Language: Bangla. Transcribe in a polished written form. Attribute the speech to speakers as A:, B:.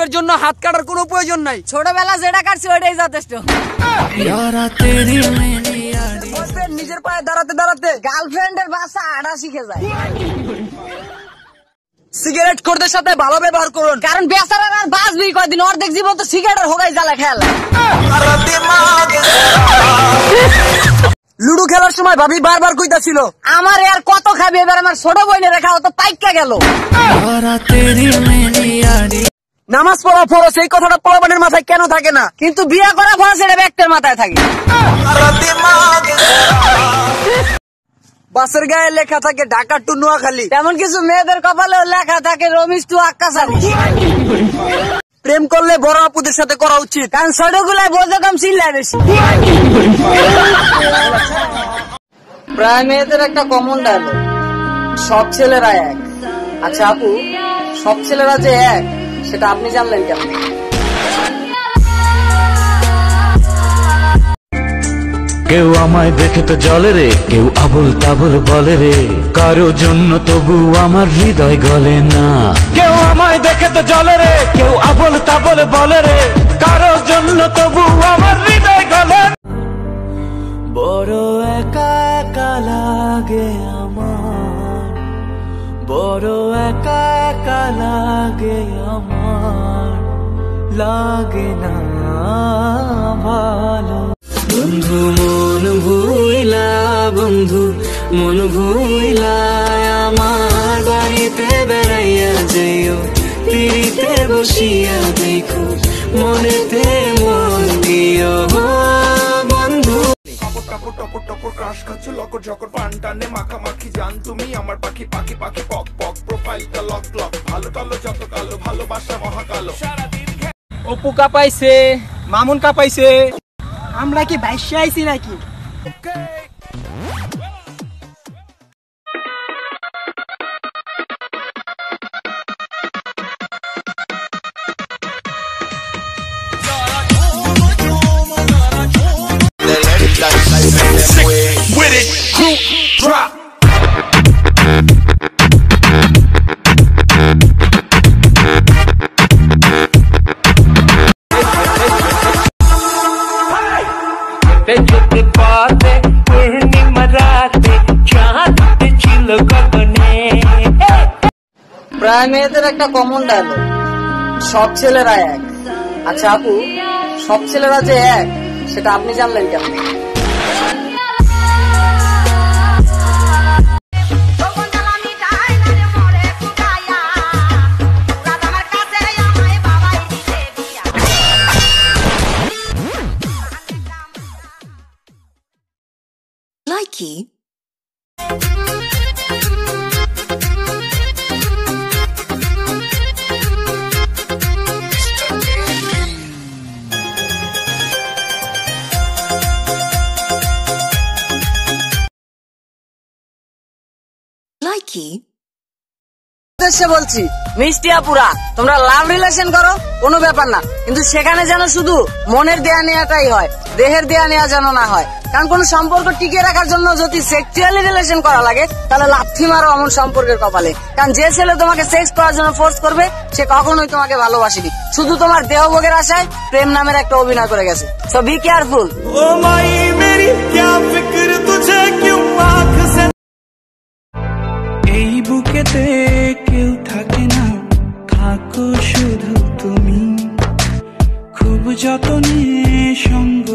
A: এর জন্য হাত কাটার কোনো প্রয়োজন নাই।
B: ছোটবেলা যেটা কাটছি ওইটাই যথেষ্ট।
A: নিজের পায়ে দাঁড়াতে দাঁড়াতে
B: গার্লফ্রেন্ডের বাসা আড়া শিখে যায়।
A: সিগারেট খোরদের সাথে ভালো ব্যবহার করুন,
B: কারণ বেচারার আর বাঁচবি কয়দিন, অর্ধেক জীবন তো সিগারেটের হোগাই জ্বালা খেলা।
A: লুডো খেলার সময় ভাবি বারবার কইতাছিল
B: আমার আর কত খাবি, এবার আমার ছোট বোনে রেখা তো পাইকা গেল।
A: নামাজ পড়া ফরজ, এই কথাটা পোলাপানের মাথায় কেন থাকে না?
B: কিন্তু বিয়ে করা ফরজ এটা ব্যক্তির মাথায় থাকে।
A: বাসের গায়ে লেখা থাকে ঢাকা টু নোয়াখালী,
B: তেমন কিছু মেয়েদের কপালেও লেখা থাকে রমিজ টু আক্কাসারি।
A: প্রেম করলে বড় আপুদের সাথে করা উচিত,
B: কারণ ছোটগুলাই বোঝা কম চিল্লায় বেশি। প্রায় মেয়েদের একটা কমন ডায়লগ, সব ছেলেরা এক। আচ্ছা আপু, সব ছেলেরা যে এক সেটা আপনি জানলেন কেন?
C: কেউ আমায় দেখে তো জলে রে, কেউ আবল তাবল বলে রে, কারো জন্য তবু আমার হৃদয় গলে না। কেউ আমায় দেখে তো জলে রে, কেউ আবল তাবল বলে রে, কারো জন্য তবু আমার হৃদয় গলে। বড় একা একা লাগে আমার, বড় একা একা লাগে আমার, লাগে না ভালো। বন্ধু মন ভুইলা, বন্ধু মন ভুইলা, আমার বাড়িতে বেড়াইয়া যাইও, পিড়িতে বসিয়া দেখো, মনেতে মন দিও বন্ধু।
D: টপর টপর টপর ক্রাশ খাচ্ছ লকর ঝকর পান টানে মাখামাখি, জান তুমি আমার পাখি পাখি পাখি পক পক, প্রোফাইলটা লক লক, ভালো টালো যত কালো, ভালোবাসা মহাকালো।
A: অপু কাঁপাইছে, মামুন কাঁপাইছে,
B: আমরা কি ভাইসে আইছি নাকি?
D: With it, group drop.
B: প্রায় মেয়েদের একটা কমন ডায়লগ, সব ছেলেরা এক। আচ্ছা আপু, সব ছেলেরা যে এক সেটা আপনি জানলেন কেন?
E: Likey. Likey.
B: বলছি মিষ্টি আপুরা, তোমরা লাভ রিলেশন করো কোনো ব্যাপার না, কিন্তু সেখানে যেন শুধু মনের দেয়া নেওয়াটাই হয়, দেহের দেয়া নেওয়া যেন না হয়। কারণ কোন সম্পর্ক টিকিয়ে রাখার জন্য যদি সেক্সুয়ালি রিলেশন করা লাগে তাহলে লাথি মারো অমন সম্পর্কের কপালে। কারণ যে ছেলে তোমাকে সেক্স করার জন্য ফোর্স করবে সে কখনোই তোমাকে ভালোবাসেনি, শুধু তোমার দেহভোগের আশায় প্রেম নামের একটা অভিনয় করে গেছে। So be careful.
C: Oh my মেরি क्या फिक्र तुझे क्यों आँख से, এই বুকেতে কেউ থাকে না, থাকো শুধু তুমি, খুব যতনে সঙ্গ